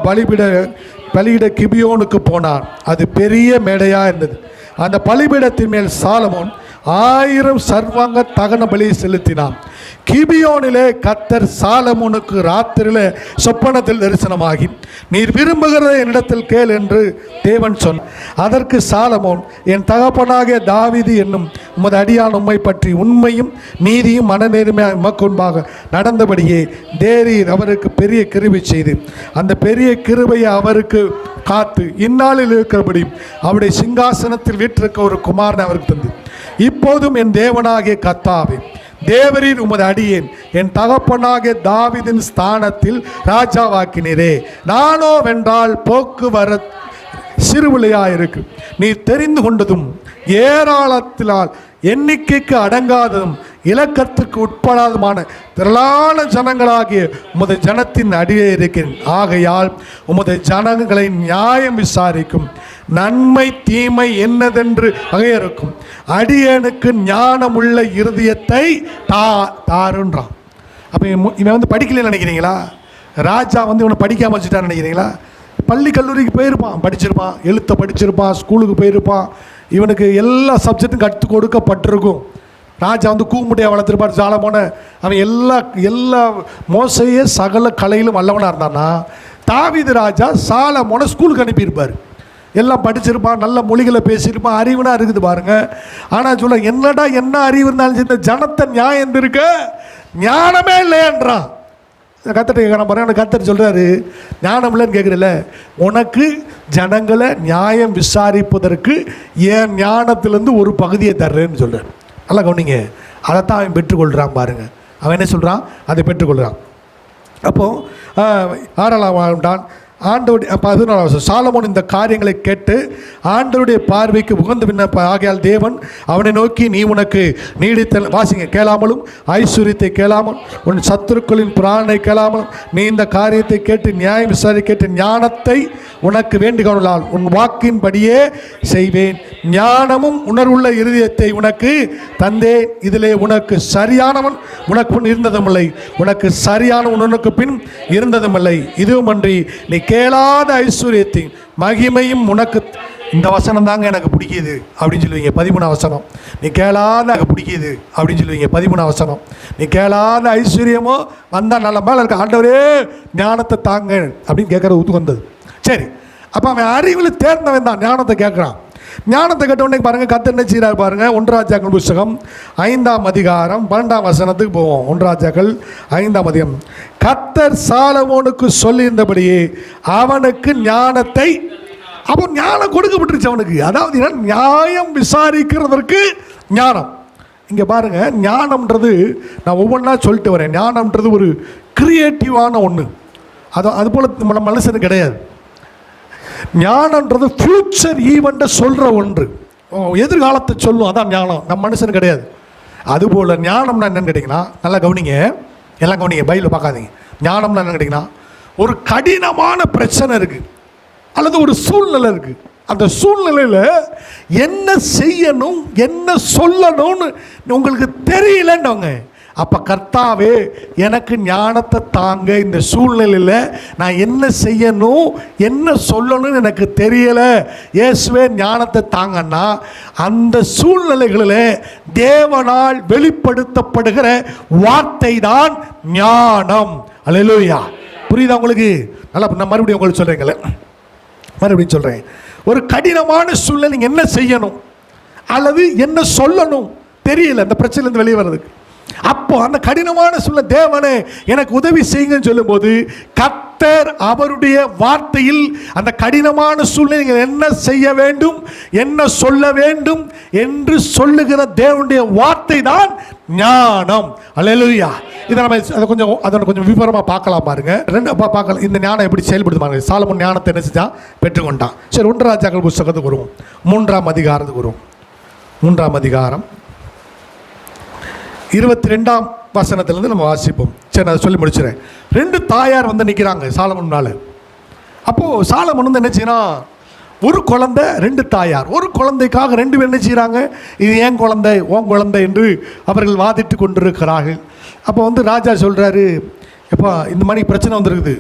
பலியிட கிபியோனுக்கு போனான். அது பெரிய மேடையாக இருந்தது. அந்த பலிபீடத்தின் மேல் சாலமோன் 1000 சர்வாங்க தகன பலியை செலுத்தினான். கிபியோனிலே கர்த்தர் சாலமோனுக்கு ராத்திரியிலே சொப்பனத்தில் தரிசனமாகி, நீர் விரும்புகிறதை என்னிடத்தில் கேள் என்று தேவன் சொன்னார். அதற்கு சாலமோன், என் தகப்பனாகிய தாவீது என்னும் உமது அடியான் உம்மை பற்றி உண்மையும் நீதியும் மனநேர்மையாக உமக்கு முன்பாக நடந்தபடியே தேரீர் அவருக்கு பெரிய கிருபை செய்து அந்த பெரிய கிருபையை அவருக்கு காத்து இந்நாளில் இருக்கிறபடி அவருடைய சிங்காசனத்தில் வீற்றிருக்க ஒரு குமாரனை அவருக்கு தந்து, இப்போதும் என் தேவனாகிய கர்த்தாவே, தேவரீர் உமது அடியேன் என் தகப்பனாகிய தாவீதின் ஸ்தானத்தில் ராஜாவாக்கினீரே. நானோ வென்றால் போக்குவரத்து சிறுவிளையாயிருக்கு. நீ தெரிந்து கொண்டதும் ஏராளத்தினால் எண்ணிக்கைக்கு அடங்காததும் இலக்கத்துக்கு உட்படாததுமான திரளான ஜனங்களாகிய உமது ஜனத்தின் அடியே இருக்கிறேன். ஆகையால் உமது ஜனங்களை நியாயம் விசாரிக்கும் நன்மை தீமை என்னதென்று வகையறுக்கும் அடியேனுக்கு ஞானமுள்ள இருதயத்தை தாருன்றான். அப்போ இவன் வந்து படிக்கலன்னு நினைக்கிறீங்களா? ராஜா வந்து இவனை படிக்காமல் வச்சுட்டான்னு நினைக்கிறீங்களா? பள்ளி கல்லூரிக்கு போயிருப்பான், படிச்சிருப்பான், எழுத்தை படிச்சிருப்பான், ஸ்கூலுக்கு போயிருப்பான். இவனுக்கு எல்லா சப்ஜெக்டும் கற்றுக் கொடுக்கப்பட்டிருக்கும். ராஜா வந்து கூமுட்டையாக வளர்த்துருப்பார் சாலமோனை. அவன் எல்லா மோசையே சகல கலையிலும் வல்லவனாக இருந்தான்னா, தாவீது ராஜா சாலமோனை ஸ்கூலுக்கு அனுப்பியிருப்பார். எல்லாம் படிச்சிருப்பான், நல்ல மொழிகளை பேசியிருப்பான், அறிவுனா இருக்குது பாருங்க. ஆனால் சொல்ல என்னடா என்ன அறிவு இருந்தாலும் இந்த ஜனத்தை நியாயம் இருக்க ஞானமே இல்லையன்றான். கத்தர் கேட்குறான் பாருங்க. கத்தர் சொல்கிறாரு, ஞானம் இல்லைன்னு கேட்குறல, உனக்கு ஜனங்களை நியாயம் விசாரிப்பதற்கு என் ஞானத்திலேருந்து ஒரு பகுதியை தர்றேன்னு சொல்கிறேன். நல்லா கவனிங்க. அதைத்தான் அவன் பெற்றுக்கொள்கிறான் பாருங்க. அவன் என்ன சொல்கிறான்? அதை பெற்றுக்கொள்கிறான். அப்போது 6ஆம் ஆண்டவருடைய 14 சாலமோன் இந்த காரியங்களை கேட்டு ஆண்டவருடைய பார்வைக்கு உகந்த விண்ணப்ப ஆகையால் தேவன் அவனை நோக்கி, நீ உனக்கு நீடித்த வாசிங்க கேளாமலும் ஐஸ்வர்யத்தை கேளாமல் உன் சத்துருக்களின் பிராணனை கேளாமலும் நீ இந்த காரியத்தை கேட்டு நியாயம் விசாரி கேட்டு ஞானத்தை உனக்கு வேண்டுகொண்டால் உன் வாக்கின்படியே செய்வேன். ஞானமும் உணர்வுள்ள இருதயத்தை உனக்கு தந்தேன். இதிலே உனக்கு சரியானவன் உனக்கு முன் இருந்ததுமில்லை, உனக்கு சரியானவன் உனக்கு பின் இருந்ததுமில்லை. இதுவுமன்றி நீ கேளாத ஐஸ்வர்யத்தின் மகிமையும் உனக்கு. இந்த வசனம் தாங்க எனக்கு பிடிக்குது அப்படின்னு சொல்லுவீங்க. 13 வசனம். நீ கேளாத பிடிக்குது அப்படின்னு சொல்லுவீங்க. 13 வசனம். நீ கேளாத ஐஸ்வர்யமோ வந்தால் நல்ல மேலே இருக்க ஆண்டவரே ஞானத்தை தாங்க அப்படின்னு கேட்குறது ஊத்து வந்தது. சரி, அப்போ அவன் அறிவில் தேர்ந்தவன் தான் ஞானத்தை கேட்குறான். ஞானத்தை கேட்டவுடனே பாருங்கள் கர்த்தர் என்ன செய்கிறார் பாருங்கள். 1 ராஜாக்கள் புஸ்தகம் 5ஆம் அதிகாரம் 12ஆம் வசனத்துக்கு போவோம். 1 ராஜாக்கள் 5ஆம் அதிகாரம். கர்த்தர் சாலமோனுக்கு சொல்லியிருந்தபடியே அவனுக்கு ஞானத்தை, அப்போ ஞானம் கொடுக்கப்பட்டுருச்சு அவனுக்கு. அதாவது நியாயம் விசாரிக்கிறதற்கு ஞானம். இங்கே பாருங்கள், ஞானம்ன்றது நான் ஒவ்வொன்றா சொல்லிட்டு வரேன். ஞானம்ன்றது ஒரு கிரியேட்டிவான ஒன்று. அதுபோல் நம்ம மனுஷனுக்கு கிடையாது. ஞானன்றது ஃப்யூச்சர் ஈவெண்ட்டை சொல்கிற ஒன்று, எதிர்காலத்தை சொல்லும். அதான் ஞானம். நம்ம மனுஷன் கிடையாது. அதுபோல் ஞானம்னா என்னென்னு கேட்டிங்கன்னா, நல்லா கவனிங்க, எல்லாம் கவனிங்க, பைபிள் பார்க்காதீங்க. ஞானம்னா என்னென்னு கேட்டிங்கன்னா, ஒரு கடினமான பிரச்சனை இருக்கு அல்லது ஒரு சூழ்நிலை இருக்கு. அந்த சூழ்நிலையில் என்ன செய்யணும் என்ன சொல்லணும்னு உங்களுக்கு தெரியலன்னவங்க, அப்போ கர்த்தாவே எனக்கு ஞானத்தை தாங்க, இந்த சூழ்நிலையில் நான் என்ன செய்யணும் என்ன சொல்லணும்னு எனக்கு தெரியலை, இயேசுவே ஞானத்தை தாங்கன்னா அந்த சூழ்நிலைகளில் தேவனால் வெளிப்படுத்தப்படுகிற வார்த்தை தான் ஞானம். அல்லேலூயா. புரியுதா உங்களுக்கு? நல்லா நான் மறுபடியும் உங்களுக்கு சொல்கிறேங்களே, மறுபடியும் சொல்கிறேன். ஒரு கடினமான சூழ்நிலை நீங்கள் என்ன செய்யணும் அல்லது என்ன சொல்லணும் தெரியல அந்த பிரச்சனையிலேருந்து வெளியே வர்றதுக்கு. அப்போ அந்த கடினமான சூழ்நிலை தேவனே எனக்கு உதவி செய்யுங்கன்னு சொல்லும்போது கர்த்தர் அவருடைய வார்த்தையில் அந்த கடினமான சூழ்நிலை நீங்கள் என்ன செய்ய வேண்டும் என்ன சொல்ல வேண்டும் என்று சொல்லுகிற தேவனுடைய வார்த்தை தான் ஞானம். அல்லேலூயா. இதை நம்ம அதை கொஞ்சம் விவரமாக பார்க்கலாம் பாருங்க. பார்க்கலாம் இந்த ஞானம் எப்படி செயல்படுது பாருங்க. சாலமோன் ஞானத்தை என்ன செஞ்சான்? பெற்றுக்கொண்டான். சரி, 1 ராஜாக்கள் புஸ்தகத்துக்கு வருவோம். 3ஆம் அதிகாரத்துக்கு வருவோம். 3ஆம் அதிகாரம் 22ஆம் வசனத்திலிருந்து நம்ம வாசிப்போம். சரி, நான் சொல்லி முடிச்சுறேன். 2 தாயார் வந்து நிற்கிறாங்க சாலமோன்னால. அப்போது சாலமோன் வந்து என்ன செய்யணும்? ஒரு குழந்தை 2 தாயார். ஒரு குழந்தைக்காக 2 பேர் என்ன செய்கிறாங்க? இது ஏன் குழந்தை உன் குழந்தை என்று அவர்கள் வாதிட்டு கொண்டிருக்கிறார்கள். அப்போ வந்து ராஜா சொல்கிறாரு, எப்போ இந்த மாதிரி பிரச்சனை வந்துருக்குது,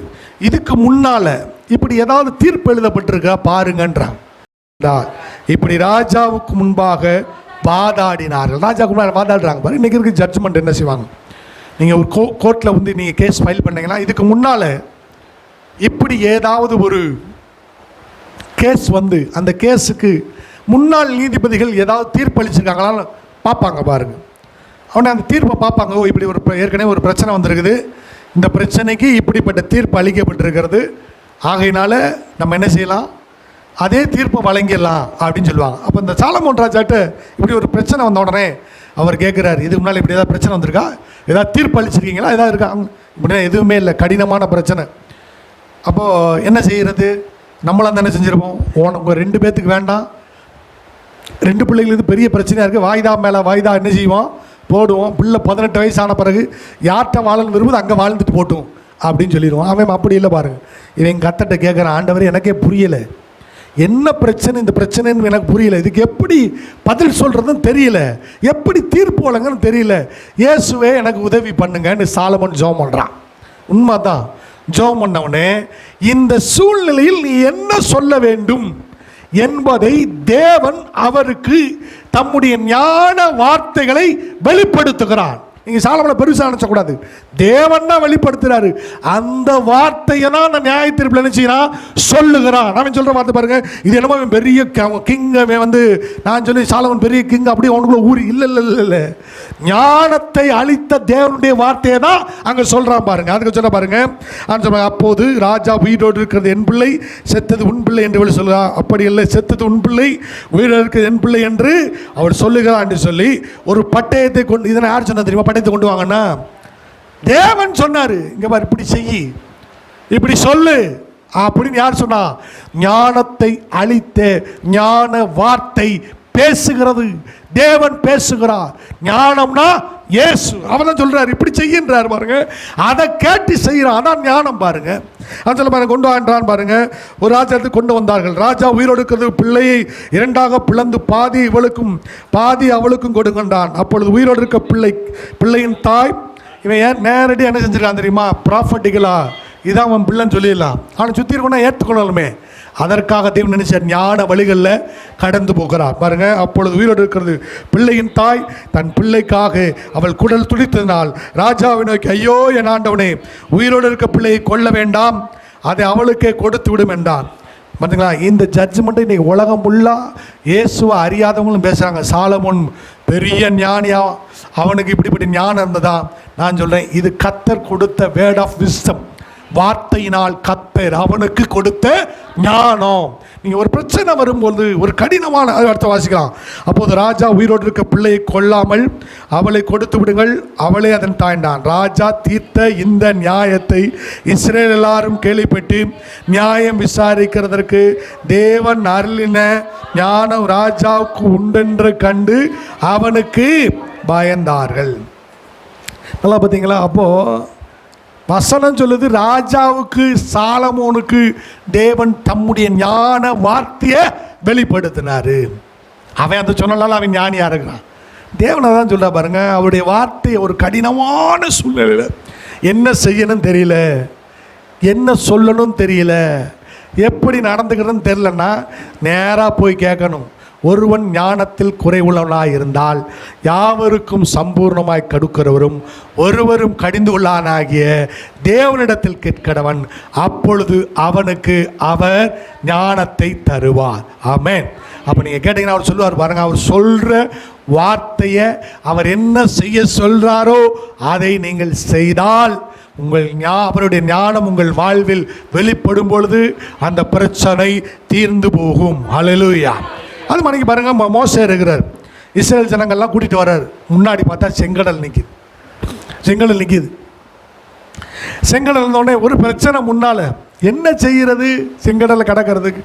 இதுக்கு முன்னால் இப்படி ஏதாவது தீர்ப்பு எழுதப்பட்டிருக்கா பாருங்கன்றான். இப்படி ராஜாவுக்கு முன்பாக வாதாடினார்கள். ராஜாவுக்கு முன்பாக வாதாடுறாங்க பாரு. இன்றைக்கி இருக்க ஜட்ஜ்மெண்ட் என்ன செய்வாங்க? நீங்கள் ஒரு கோர்ட்டில் வந்து நீங்கள் கேஸ் ஃபைல் பண்ணீங்கன்னா இதுக்கு முன்னால் இப்படி ஏதாவது ஒரு கேஸ் வந்து அந்த கேஸுக்கு முன்னாள் நீதிபதிகள் ஏதாவது தீர்ப்பு அளிச்சிருக்காங்களான்னு பார்ப்பாங்க பாருங்கள். அவனை அந்த தீர்ப்பை பார்ப்பாங்க. ஓ, இப்படி ஒரு ஏற்கனவே ஒரு பிரச்சனை வந்திருக்குது, இந்த பிரச்சனைக்கு இப்படிப்பட்ட தீர்ப்பு அளிக்கப்பட்டிருக்கிறது, ஆகையினால நம்ம என்ன செய்யலாம், அதே தீர்ப்பை வழங்கிடலாம் அப்படின்னு சொல்லுவாங்க. அப்போ இந்த சாலமோன் ராஜாட்ட இப்படி ஒரு பிரச்சனை வந்த உடனே அவர் கேட்குறாரு, இதுக்கு முன்னால் இப்படி ஏதாவது பிரச்சனை வந்திருக்கா, ஏதாவது தீர்ப்பு அளிச்சிருக்கீங்களா, ஏதாவது இருக்கா? இப்படின்னா எதுவுமே இல்லை, கடினமான பிரச்சனை. அப்போது என்ன செய்கிறது? நம்மளாம் தானே செஞ்சுருப்போம். உனக்கு 2 பேர்த்துக்கு வேண்டாம், 2 பிள்ளைங்களுக்கு பெரிய பிரச்சனையாக இருக்குது, வாய்தா மேலே வாய்தா என்ன செய்வோம்? போடுவோம். பிள்ளை 18 வயசான பிறகு யார்கிட்ட வாழன்னு விரும்புது அங்கே வாழ்ந்துட்டு போட்டும் அப்படின்னு சொல்லிடுவோம். அவன் அப்படி இல்லை பாருங்கள். இவன் கத்தட்ட கேட்குறான், ஆண்டவர் எனக்கே புரியலை, என்ன பிரச்சனை, இந்த பிரச்சனைன்னு எனக்கு புரியல, இதுக்கு எப்படி பதில் சொல்கிறதுன்னு தெரியல, எப்படி தீர்ப்பு வழங்கன்னு தெரியல, இயேசுவே எனக்கு உதவி பண்ணுங்கன்னு சாலமோன் ஜெபம் பண்ணுறான். உண்மைதான். ஜெபம் பண்ணவனே இந்த சூழ்நிலையில் நீ என்ன சொல்ல வேண்டும் என்பதை தேவன் அவருக்கு தம்முடைய ஞான வார்த்தைகளை வெளிப்படுத்துகிறான். நீங்கள் சாலமோனை பெருசாக நினச்சக்கூடாது, தேவன் தான் வெளிப்படுத்துகிறாரு. அந்த வார்த்தையை தான் நான் நியாய தீர்ப்பில் என்ன செய்யறான்? சொல்லுகிறான். நான் சொல்கிற வார்த்தை பாருங்க, இது என்னமோ பெரிய கிங் வந்து நான் சொல்லி சாலமோன் பெரிய கிங் அப்படி அவனுக்குள்ள ஊர் இல்லை இல்லை இல்லை இல்லை, ஞானத்தை அளித்த தேவனுடைய வார்த்தையை தான் அங்கே சொல்கிறான் பாருங்க. அதுக்கு சொல்ல பாருங்க. சொல்லுவாங்க, அப்போது ராஜா உயிரோடு இருக்கிறது என் பிள்ளை, செத்தது உன் பிள்ளை என்று சொல்லுகிறான். அப்படி இல்லை, செத்தது உன் பிள்ளை, உயிரோடு இருக்கிறது என் பிள்ளை என்று அவர் சொல்லுகிறான் என்று சொல்லி ஒரு பட்டயத்தை கொண்டு, இதனை யார் சொன்னா தெரியுமா? பட்டயத்தை கொண்டு வாங்கன்னா தேவன் சொன்னாரு, இங்க பாரு இப்படி செய், இப்படி சொல்லு அப்படின்னு யார் சொன்னா? ஞானத்தை அளித்த ஞான வார்த்தை பேசுகிறது. தேவன் பேசுகிறார். ஞானம்னா இயேசு, அவன் தான் சொல்றாரு இப்படி செய்கின்றார் பாருங்க. அதை கேட்டு செய்யறான், அதான் ஞானம் பாருங்க. சொல்ல பாருங்க, கொண்டு வான்றான் பாருங்க. ஒரு ராஜாத்துக்கு கொண்டு வந்தார்கள். ராஜா உயிரோடு இருக்கிறது பிள்ளையை 2ஆக பிளந்து பாதி இவளுக்கும் பாதி அவளுக்கும் கொடுக்கின்றான். அப்பொழுது உயிரோடு இருக்க பிள்ளையின் தாய், இவன் ஏன் நேரடியாக என்ன செஞ்சிருக்கான் தெரியுமா? ப்ராஃபட்டிக்கலா இதான் அவன் பிள்ளைன்னு சொல்லிடலாம், ஆனால் சுற்றி இருக்கணும் ஏற்றுக்கொள்ளணுமே. அதற்காக தேவன் நினைச்ச ஞான வழிகளில் கடந்து போகிறார் பாருங்க. அப்பொழுது உயிரோடு இருக்கிறது பிள்ளையின் தாய் தன் பிள்ளைக்காக அவள் குடல் துடித்ததினால் ராஜாவை நோக்கி, ஐயோ என் ஆண்டவனே, உயிரோடு இருக்க பிள்ளையை கொல்ல வேண்டாம், அதை அவளுக்கே கொடுத்து விடும் என்றான். பார்த்தீங்களா? இந்த ஜட்ஜ்மெண்ட்டை இன்னைக்கு உலகம் ஃபுல்லாக இயேசுவை அறியாதவங்களும் பேசுகிறாங்க. சாலமோன் பெரிய ஞானியா, அவனுக்கு இப்படிப்பட்ட ஞானம் இருந்ததா? நான் சொல்கிறேன், இது கர்த்தர் கொடுத்த வேர்ட் ஆஃப் விஸ்டம், வார்த்தையினால் கர்த்தர் அவனுக்கு கொடுத்த ஞானம். நீங்கள் ஒரு பிரச்சனை வரும்போது, ஒரு கடினமான அர்த்தம் வாசிக்கலாம். அப்போது ராஜா உயிரோடு இருக்க பிள்ளையை கொல்லாமல் அவளை கொடுத்து விடுங்கள், அவளே அதன் தாய்ந்தான். ராஜா தீர்த்த இந்த நியாயத்தை இஸ்ரேல் எல்லாரும் கேள்விப்பட்டு நியாயம் விசாரிக்கிறதற்கு தேவன் அருளின ஞானம் ராஜாவுக்கு உண்டென்று கண்டு அவனுக்கு பயந்தார்கள். நல்லா பார்த்தீங்களா? அப்போது வசனம் சொல்லுது, ராஜாவுக்கு சாலமோனுக்கு தேவன் தம்முடைய ஞான வார்த்தையை வெளிப்படுத்தினாரு. அவன் அந்த சொன்னால அவன் ஞானியாக இருக்கிறான். தேவனை தான் சொல்ல பாருங்க, அவருடைய வார்த்தையை ஒரு கடினமான சூழ்நிலையில் என்ன செய்யணும் தெரியல, என்ன சொல்லணும் தெரியல, எப்படி நடந்துக்கிறதுன்னு தெரியலன்னா நேராக போய் கேட்கணும். ஒருவன் ஞானத்தில் குறைவுள்ளவனாய் இருந்தால் யாவருக்கும் சம்பூர்ணமாய் கொடுக்கிறவரும் ஒருவரும் கடிந்து உள்ளானாகிய தேவனிடத்தில் கேட்கிறவன், அப்பொழுது அவனுக்கு அவர் ஞானத்தை தருவார். ஆமென். அப்போ நீங்கள் கேட்டிங்கன்னா அவர் சொல்லுவார் பாருங்க, அவர் சொல்கிற வார்த்தையை அவர் என்ன செய்ய சொல்கிறாரோ அதை நீங்கள் செய்தால் அவருடைய ஞானம் உங்கள் வாழ்வில் வெளிப்படும் பொழுது அந்த பிரச்சனை தீர்ந்து போகும். ஹல்லேலூயா. அது மணிக்கு பாருங்க, மோசே இருக்கிறார், இஸ்ரேல் ஜனங்கள்லாம் கூட்டிகிட்டு வர்றார். முன்னாடி பார்த்தா செங்கடல் நிற்கிது. செங்கடல் இருந்தோடனே ஒரு பிரச்சனை முன்னால் என்ன செய்கிறது, செங்கடலை கடக்கிறதுக்கு.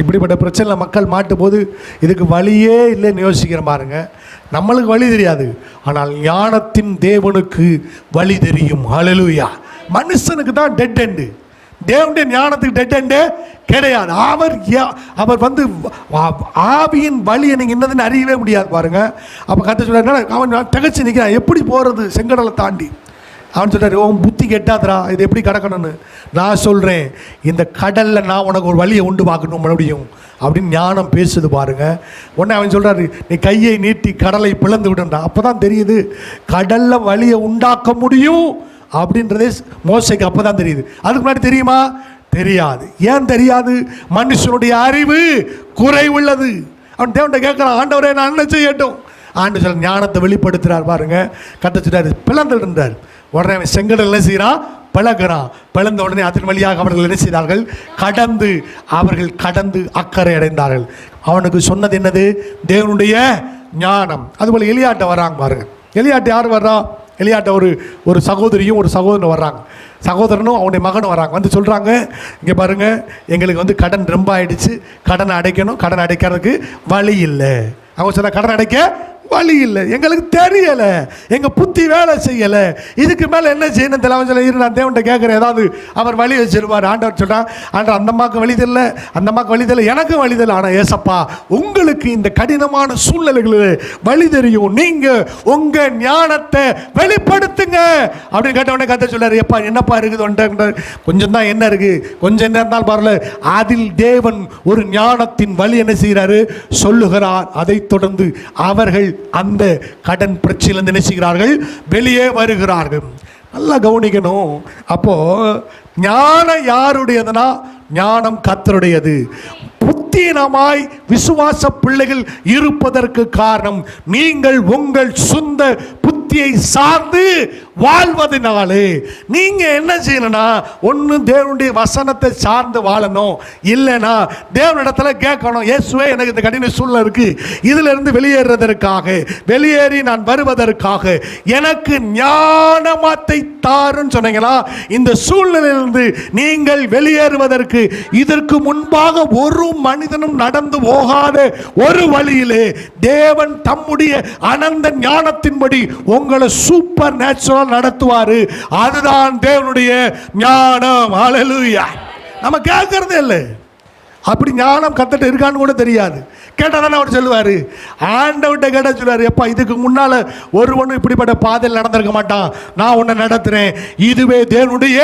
இப்படிப்பட்ட பிரச்சனையில் மக்கள் மாட்டும் போது இதுக்கு வழியே இல்லைன்னு யோசிக்கிற பாருங்க. நம்மளுக்கு வழி தெரியாது, ஆனால் ஞானத்தின் தேவனுக்கு வழி தெரியும். ஹல்லேலூயா. மனுஷனுக்கு தான் டெட் எண்டு, தேவனுடைய ஞானத்துக்கு டெட் எண்டே கிடையாது. அவர் வந்து ஆவியின் வழியை நீங்கள் என்னதுன்னு அறியவே முடியாது பாருங்க. அப்போ கத்த சொல்றாரு, அவன் திகச்சு நிற்கிறான், எப்படி போகிறது செங்கடலை தாண்டி. அவன் சொல்கிறார், உன் புத்தி கெட்டாதரா, இது எப்படி கடக்கணும்னு. நான் சொல்கிறேன், இந்த கடலில் நான் உனக்கு ஒரு வழியை உண்டு பார்க்கணும் மறுபடியும் அப்படின்னு ஞானம் பேசுது பாருங்க. உடனே அவன் சொல்கிறாரு, நீ கையை நீட்டி கடலை பிளந்து விடுன்றா. அப்போ தான் தெரியுது கடலில் வழியை உண்டாக்க முடியும் அப்படின்றதே மோசைக்கு அப்போ தான் தெரியுது. அதுக்கு முன்னாடி தெரியுமா? தெரியாது. ஏன் தெரியாது? மனுஷனுடைய அறிவு குறைவுள்ளது. அவன் தேவன்கிட்ட கேட்குறான், ஆண்டவரே நான் என்ன செய்யட்டும்? ஆண்டு சொல்ல ஞானத்தை வெளிப்படுத்துகிறார் பாருங்க. கத்தச்சுட்டார், பிளந்துடுன்றார். உடனே அவன் செங்கடல் என்ன செய்கிறான்? பிளக்கிறான். பிளந்த உடனே அதன் வழியாக அவர்கள் என்ன செய்தார்கள்? அவர்கள் கடந்து அக்கறை அடைந்தார்கள். அவனுக்கு சொன்னது என்னது? தேவனுடைய ஞானம். அதுபோல் எலியாட்ட வர்றாங்க பாருங்க. எலியாட்ட யார் வர்றா? எலியாட்ட ஒரு சகோதரியும் ஒரு சகோதரனும் வர்றாங்க. சகோதரனும் அவனுடைய மகனும் வராங்க. வந்து சொல்கிறாங்க, இங்கே பாருங்கள், எங்களுக்கு வந்து கடன் ரொம்ப ஆயிடுச்சு, கடனை அடைக்கணும், கடன் அடைக்கிறதுக்கு வழி இல்லை. அவங்க சொன்ன கடன் அடைக்க வழி இல்லை, எங்களுக்கு தெரியலை, எங்கள் புத்தி வேலை செய்யலை, இதுக்கு மேலே என்ன செய்யணும் தெரியல. சொல்ல நான் தேவன்கிட்ட கேட்குறேன், ஏதாவது அவர் வழி வச்சிருவார். ஆண்டவர் சொல்கிறான், ஆண்டவர் அந்த அம்மாவுக்கு வழி தெரியல, அந்த அம்மாவுக்கு வழி தெரியல, எனக்கும் வழி தெரியல, ஆனால் ஏசப்பா உங்களுக்கு இந்த கடினமான சூழ்நிலைகளில் வழி தெரியும், நீங்கள் உங்கள் ஞானத்தை வெளிப்படுத்துங்க அப்படின்னு கேட்டவொடனே கத்த சொல்கிறார், எப்பா என்னப்பா இருக்குது? கொஞ்சம் தான் என்ன இருக்குது, கொஞ்சம் என்ன இருந்தாலும் பாருல. அதில் தேவன் ஒரு ஞானத்தின் வழி என்ன செய்கிறாரு? சொல்லுகிறார். அதைத் தொடர்ந்து அவர்கள் அந்த கடன் பிரச்சனையிலிருந்து என்ன செய்கிறார்கள்? வெளியே வருகிறார்கள். நல்லா கவனிக்கணும். அப்போ ஞானம் யாருடையதுனா, ஞானம் கர்த்தருடையது. புத்தீனமாய் விசுவாச பிள்ளைகள் இருப்பதற்கு காரணம் நீங்கள் உங்கள் சொந்த புத்தியை சார்ந்து வாழ்வதனாலே. நீங்க என்ன செய்யணும்னா, ஒன்று தேவனுடைய வசனத்தை சார்ந்து வாழணும், இல்லைன்னா தேவனிடத்துல கேட்கணும், இயேசுவே எனக்கு இந்த கடின சூழ்நிலை இருக்கு, இதுல இருந்து வெளியேறதற்காக, வெளியேறி நான் வருவதற்காக எனக்கு ஞானமாத்தை தாருன்னு சொன்னீங்களா, இந்த சூழ்நிலையிலிருந்து நீங்கள் வெளியேறுவதற்கு இதற்கு முன்பாக ஒரு மனிதனும் நடந்து போகாத ஒரு வழியிலே தேவன் தம்முடைய அனந்த ஞானத்தின்படி உங்களை சூப்பர் நேச்சுரல் நடத்துவாரு. அதுதான் தேவனுடைய ஞானம். ஹல்லேலூயா. நம்ம கேட்கறதே இல்லை, அப்படி ஞானம் கத்துட்டு இருக்கான்னு கூட தெரியாது. கேட்டால் தானே அவர் சொல்லுவார். ஆண்டவர்கிட்ட கேட்ட சொல்லுவார், எப்பா இதுக்கு முன்னால் ஒருவனும் இப்படிப்பட்ட பாதையில் நடந்திருக்க மாட்டான், நான் உன்னை நடத்துகிறேன். இதுவே தேவனுடைய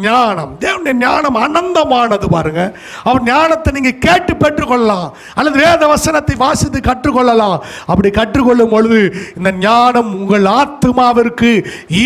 ஞானம். தேவனுடைய ஞானம் அனந்தமானது பாருங்க. அவர் ஞானத்தை நீங்கள் கேட்டு பெற்றுக்கொள்ளலாம், அல்லது வேத வசனத்தை வாசித்து கற்றுக்கொள்ளலாம். அப்படி கற்றுக்கொள்ளும் பொழுது இந்த ஞானம் உங்கள் ஆத்துமாவிற்கு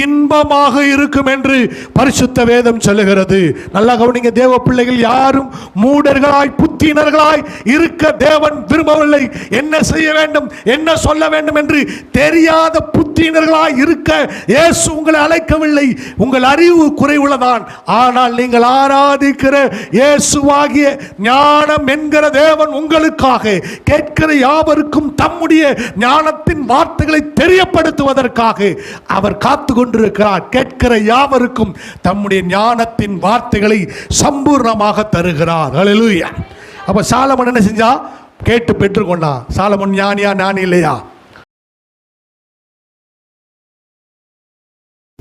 இன்பமாக இருக்கும் என்று பரிசுத்த வேதம் சொல்லுகிறது. நல்லா கவனிங்க தேவ பிள்ளைகள், யாரும் மூடர்களாய் புத்தியினர்களாய் இருக்க தேவன் விரும்பவில்லை. என்ன செய்ய வேண்டும், என்ன சொல்ல வேண்டும் என்று தெரியாத புத்தியினர்களாய் இருக்க இயேசு உங்களை அழைக்கவில்லை. உங்கள் அறிவு குறைவுள்ளதான், ஆனால் நீங்கள் ஆராதிக்கிற இயேசுவாகிய ஞானம் என்கிற தேவன் உங்களுக்காக கேட்கிற யாவருக்கும் தம்முடைய ஞானத்தின் வார்த்தைகளை தெரியப்படுத்துவதற்காக அவர் காத்து கொண்டிருக்கிறார். கேட்கிற யாவருக்கும் தம்முடைய ஞானத்தின் வார்த்தைகளை சம்பூர்ணமாக தருகிறார். ஹல்லேலூயா. அப்ப சாலமன் என்ன செஞ்சா? கேட்டு பெற்றுக்கொண்டான். சாலமன் ஞானியா ஞானி இல்லையா?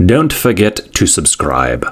Don't forget to subscribe.